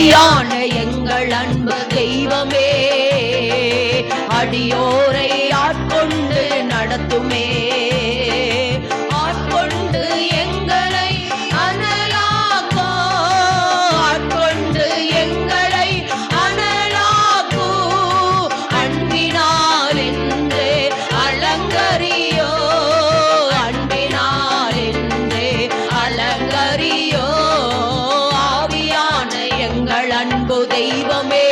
யான எங்கள் அன்பு தெய்வமே, அடியோரை ஆட்கொண்டு நடத்துமே. ஆட்கொண்டு எங்களை அனலாக்கோ, ஆட்கொண்டு எங்களை அனலாக்கோ, அன்பினால் என்றே அலங்கரியோ, அன்பினால் என்றே அலங்கரியோ. ஆவியான எங்கள் அன்பு தெய்வமே,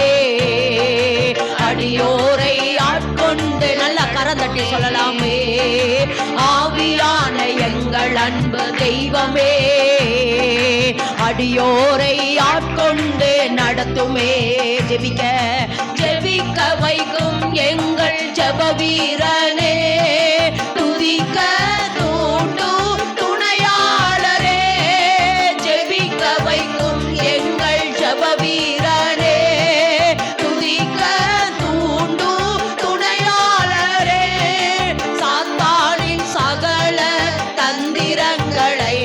அடியோரை ஆட்கொண்டு, நல்ல கரந்தட்டி சொல்லலாமே. ஆவியான எங்கள் அன்பு தெய்வமே, அடியோரை ஆட்கொண்டு நடத்துமே. ஜெபிக்க ஜெபிக்க வைக்கும் எங்கள் ஜெப வீரனே, துதிக்க தூண்டு துணையாளரே. ஜெபிக்க வைக்கும் எங்கள் ஜெப வீரனே, துதிக்க தூண்டு துணையாளரே. சாத்தானின் சகல தந்திரங்களை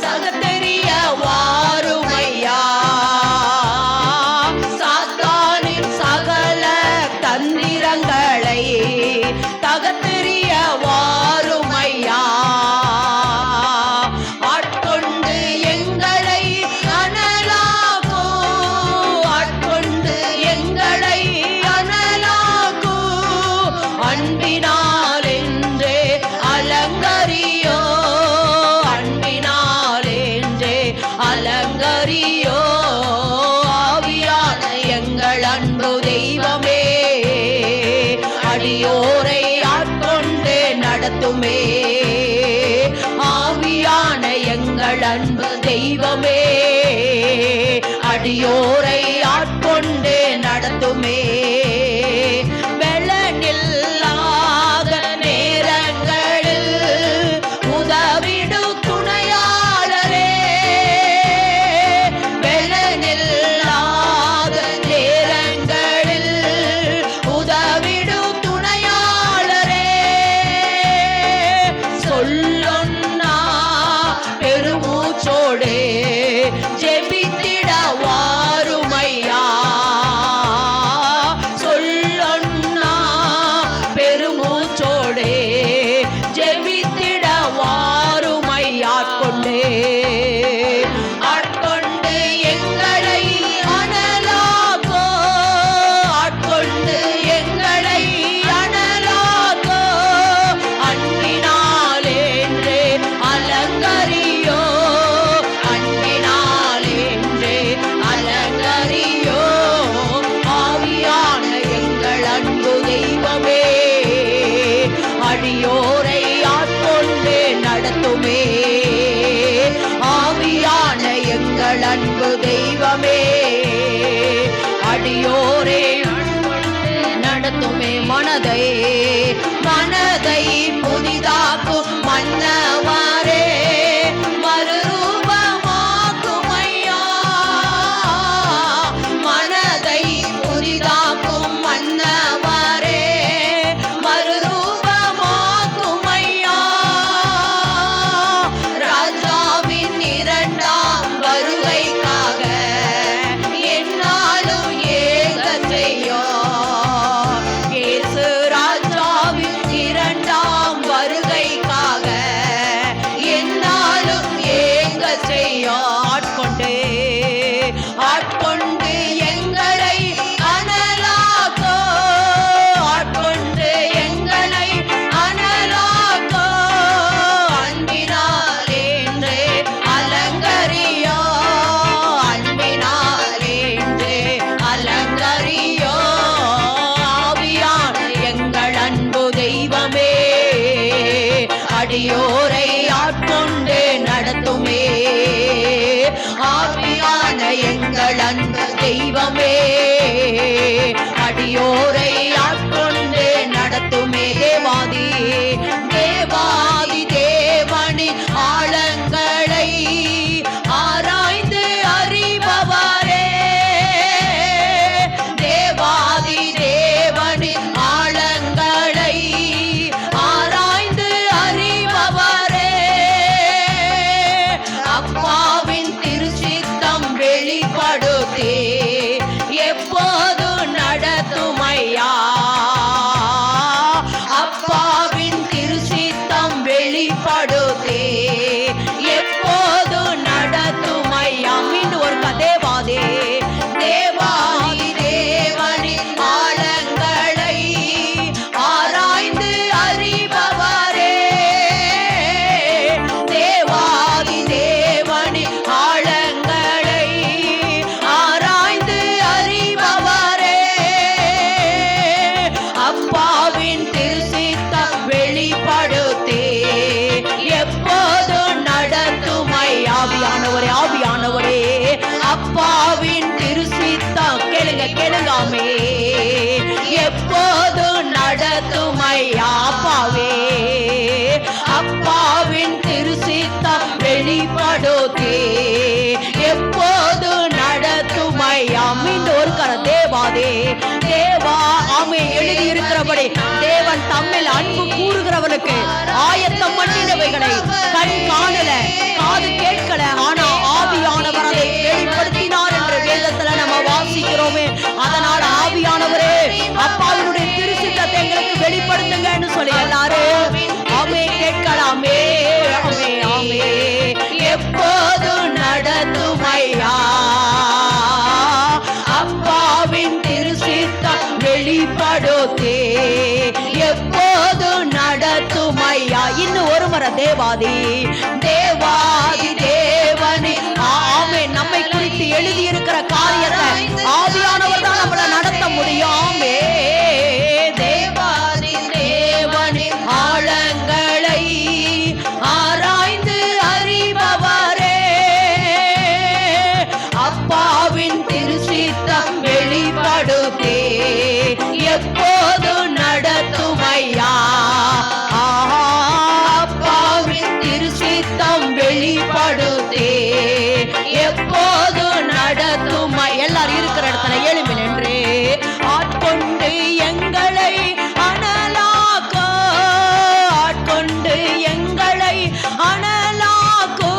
சகத்தெரிய வாருமையா, சாத்தானின் சகல தந்திரங்களை தகத்தெரிய வாருமையா. ஆட்கொண்டு எங்களை அனலாக்கோ, ஆட்கொண்டு எங்களை அனலாக்கோ, அன்பினால் என்றே அலங்கரியோ, அன்பினால் என்றே அலங்கரியோ. ஆவியான எங்கள் அன்பு தெய்வமே, அடியோரை ஆட்கொண்டு நடத்துமே. ஆவியான எங்கள் அன்பு தெய்வமே, அடியோரை ஆட்கொண்டு நடத்துமே. வெள்ளனில்லாத நேரங்களில் உதவிடு துணையாளரே, வெள்ளனில்லாத நேரங்களில் உதவிடு துணையாளரே. சொல்லொன்னா பெருமூச்சோடே ஜெபித்திட வாருமையா, சொல்லொன்னா பெருமூச்சோடே ஜெபித்திட வாருமையா. ஆட்கொண்டே ஆட்கொண்டு எங்களை அனலாக்கோ, ஆட்கொண்டு எங்களை அனலாக்கோ, அன்பினால் என்றே அலங்கரியோ, அன்பினால் என்றே அலங்கரியோ. ஆவியான எங்கள் அன்பு தெய்வமே, அடியோரை ஆட்கொண்டு நடத்துமே. ஆவியான எங்கள் அன்பு தெய்வமே, அடியோரை ஆட்கொண்டு நடத்துமே. மனதை மனதை புதிதாக்கும் மன்னவரே, மறுரூபமாக்கும் ஐயா. மனதை புதிதாக்கும் மன்னவரே, மறுரூபமாக்கும் ஐயா. ராஜாவின் இரண்டாம் வருகைக்காக என்னாலும் ஏக செய்யோ. இயேசு ராஜாவின் இரண்டாம் வருகைக்காக என்னாலும் ஏக செய்யோ. ஆட்கொண்டே ஆட்கொண்டு எங்களை அனலாக்கோ, ஆட்கொண்டு எங்களை அனலாக்கோ, அன்பினால் என்றே அலங்கரியோ, அன்பினால் என்றே அலங்கரியோ. ஆவியான எங்கள் அன்பு தெய்வமே, அடியோரை ஆட்கொண்டு நடத்துமே. ஆவியான எங்கள் அன்பு தெய்வமே, அடியோரை ஆட்கொண்டு நடத்துமே. தேவாதி தேவாதி தேவனின் ஆழங்களை ஆராய்ந்து அறிபவரே, தேவாதி தேவனின் ஆழங்களை ஆராய்ந்து அறிபவரே. அப்பாவின் திருச்சித்தம் வெளிப்படுத்தி கேளுங்காமே. எப்போது நடத்துமையா அப்பாவே, அப்பாவின் திருசித்தம் வெளிப்படுத்தே எப்போது நடத்துமையா. மீண்டும் ஒரு கர தேவாதே தேவா ஆமே. எழுதி இருக்கிறபடி தேவன் தம்மில் அன்பு கூறுகிறவனுக்கு ஆயத்தம் பண்ணினவைகளை கண் காணல, காது கேட்கல, ஆனா ஆவியானவர் அதை வெளிப்படுத்தினார் என்று வேதத்துல நம்ம வாசிக்கிறோமே. அதனால் ஆவியானவரே அப்பாவினுடைய திருச்சித்தத்தை எங்களுக்கு வெளிப்படுத்துங்கன்னு சொல்லி எல்லாரும் ஆமே கேட்கலாமே. ஆமே ஆமே. எப்போது நடத்துமையா அப்பாவின் திருச்சித்தம் வெளிப்படுத்தே எப்போது நடத்துமையா. இன்னும் ஒரு முறை தேவாதி தேவாதி தேவனே ஆமே. நம்மை குறித்து எழுதி இருக்கிற காரியத்தை ஆவியானவர் தான் நம்மளை நடத்த முடியாமே. தேவாதி தேவனே ஆழங்களை ஆராய்ந்து அறிபவரே, அப்பாவின் திருச்சித்தம் வெளிப்படுத்தே எப்போது நடத்துமையா. அப்பாவின் திருச்சித்தம் வெளிப்படுத்தே எப்போது நடத்துமை. எல்லாரும் இருக்கிற இடத்துல எழும்பி நின்று ஆட்கொண்டு எங்களை அனலாக்கோ, ஆட்கொண்டு எங்களை அனலாக்கோ,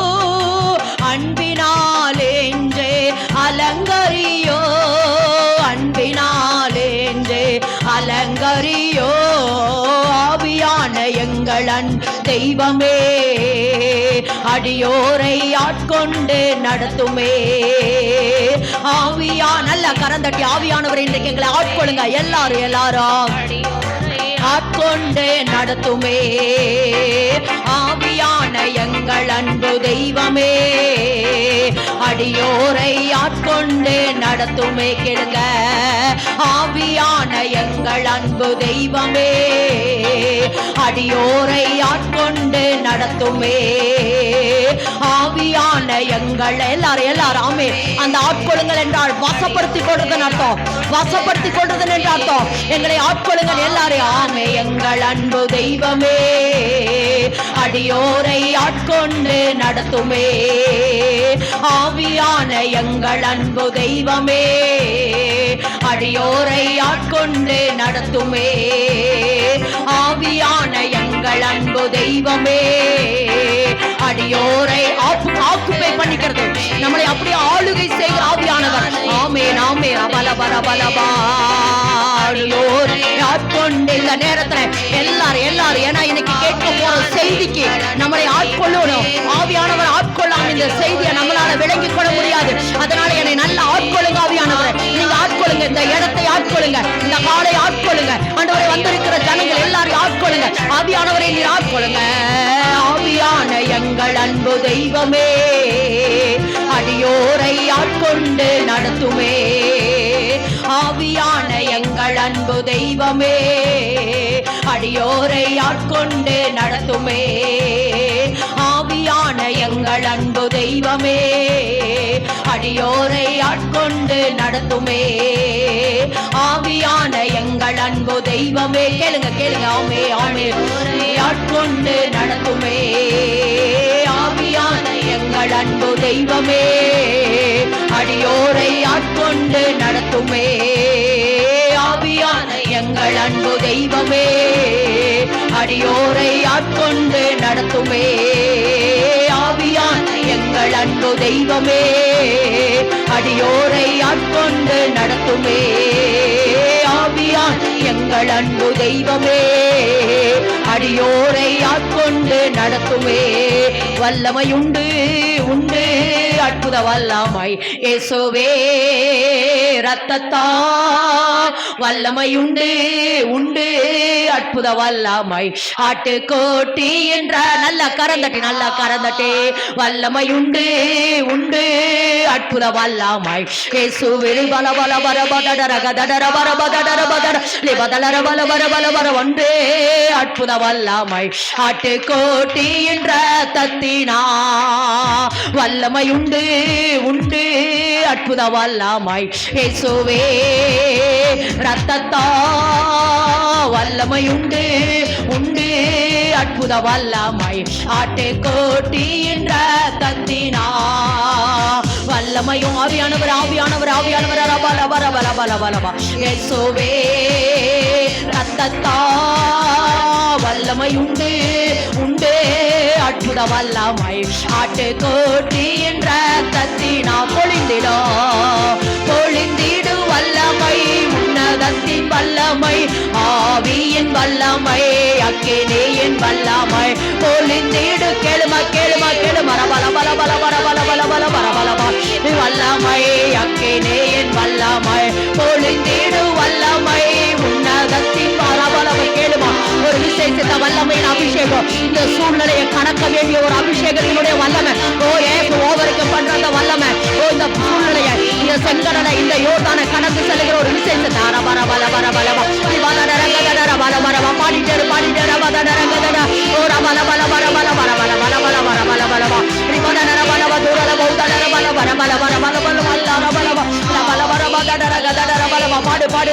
அன்பினாலேஞ்சே அலங்கரியோ, அன்பினாலேஞ்சே அலங்கரியோ. ஆவியான எங்களன் தெய்வமே அடியோரை ஆட்கொண்டு நடத்துமே. ஆவியா நல்ல கரந்தட்டி ஆவியானவரை இன்றைக்கு எங்களை ஆட்கொள்ளுங்க. எல்லாரும் எல்லாரும் ஆட்கொண்டு நடத்துமே. ஆவியான எங்கள் அன்பு தெய்வமே அடியோரை ஆட்கொண்டு நடத்துமே. கேளுங்க. ஆவியான எங்கள் அன்பு தெய்வமே அடியோரை ஆட்கொண்டு நடத்துமே. ஆவியான எங்கள் எல்லாரும் எல்லாரும் ஆமே. அந்த ஆட்கொள்ளுங்கள் என்றால் வசப்படுத்திக் கொள்றதுன்னு அர்த்தம். வசப்படுத்திக் கொள்றது என்று அர்த்தம். எங்களை ஆட்கொள்ளுங்கள் எல்லாரும் ஆமே. எங்கள் அன்பு தெய்வமே அடியோரை ஆட்கொண்டு நடத்துமே. ஆவியான எங்கள் அன்பு தெய்வமே அடியோரை ஆட்கொண்டு நடத்துமே. ஆவியான எங்கள் அன்பு தெய்வமே அடியோரை ஆக்குப்பை பண்ணிக்கிறது, நம்மளை அப்படியே ஆளுகை செய்கிற ஆவியானவர். ஆமே நாமே பலபலபலபா அடியோரை ஆட்கொண்டு இந்த நேரத்துல எல்லாரும் எல்லாரும் ஏன்னா இன்னைக்கு கேட்க போற செய்திக்கு நம்மளை ஆட்கொள்ளணும். ஆவியானவர் ஆட்கொள்ளாம இந்த செய்தியை நம்மளால விளங்கிக் கொள்ள முடியாது. அதனால என்னை நல்ல ஆட்கொள்ளுங்க ஆவியானவர். நீங்க ஆட்கொள்ளுங்க, இந்த இடத்தை ஆட்கொள்ளுங்க, இந்த காலை ஆட்கொள்ளுங்க. ஆண்டவரை வந்திருக்கிற ஜனங்கள் எல்லாரும் ஆட்கொள்ளுங்க. ஆவியானவரை நீ ஆட்கொள்ளுங்க. ஆவியான எங்கள் அன்பு தெய்வமே அடியோரை ஆட்கொண்டு நடத்துமே. ஆவியான எங்கள் அன்பு தெய்வமே அடியோரை ஆட்கொண்டு நடத்துமே. ஆவியான எங்கள் அன்பு தெய்வமே அடியோரை ஆட்கொண்டு நடத்துமே. ஆவியான எங்கள் அன்பு தெய்வமே கேளுங்க கேளுங்க ஆமே ஆமே ஆட்கொண்டு நடத்துமே. ஆவியான எங்கள் அன்பு தெய்வமே அடியோரை ஆட்கொண்டு நடத்துமே. ஆவியான எங்கள் அன்பு தெய்வமே அடியோரை ஆட்கொண்டு நடத்துமே. ஆவியான எங்கள் அன்பு தெய்வமே அடியோரை ஆட்கொண்டு நடத்துமே. ஆவியான எங்கள் அன்பு தெய்வமே அடியோரை ஆட்கொண்டு நடத்துமே. வல்லமையுண்டு உண்டு அற்புத வல்லமை இயேசுவே ரத்தத்தா. வல்லமையுண்டு உண்டு அற்புத வல்லமை ஆட்டுக்கோட்டி என்ற நல்ல கரந்தட்டி நல்ல கரந்தட்டி. வல்லமையுண்டு உண்டு அற்புத வல்லமை இயேசுவே பல பல பர பதடர கதடர பர பதடர பதட லிபதலர பல பர பல பர ஒன்றே அற்புத வல்லமை ஆட்டுக்கோட்டி என்ற தத்தினா. வல்லமையுண்டு உண்டு உண்டு அற்புத வல்லமை இயேசுவே ரத்தத்தா வல்லமை உண்டு உண்டு அற்புத வல்லமை ஆட்டுக்கோட்டியின் ரத்தத்தினா வல்லமையும் ஆவியானவர் ஆவியானவர் ஆவியானவர் ரபலபலபலபலபலபா இயேசுவே ரத்தத்தா வல்லமை உண்டு உண்டு அற்புத வல்லமை ஆட்டுக்கோட்டியின் ரத்தத்தினா பொழிந்திடோ பொழிந்திடு வல்லமை உன்னதத்தின் வல்லமை ஆவியின் வல்லமை அக்கினியின் வல்லமை பொழிந்திடு கேளுமா கேளுமா கேளுமா ரபல பல பல பல பல பல பல பல பல வல்லமை அக்கினியின் வல்லமை பொழிந்திடு வல்லமை உன்னதத்தின் பரபலமை கேளுமா ஒரு விசேஷித்த வல்லமையின் அபிஷேகம் இந்த சூழ்நிலையை கடக்க வேண்டிய ஒரு அபிஷேகத்தினுடைய வல்லமை ஓ ஏசு ஓவருக்கு பண்ற அந்த வல்லமை ஓ இந்த சூழ்நிலையை இந்த செங்கடலை இந்த யோர்தானை கடந்து செல்கிற ஒரு விசேஷத்தை அரபர பல பல பல பாடிட்டேரு பாடிட்டேரு ஓ ரபல பல பல பல பல பல பல பல பல பல பல பல பாடு பாடு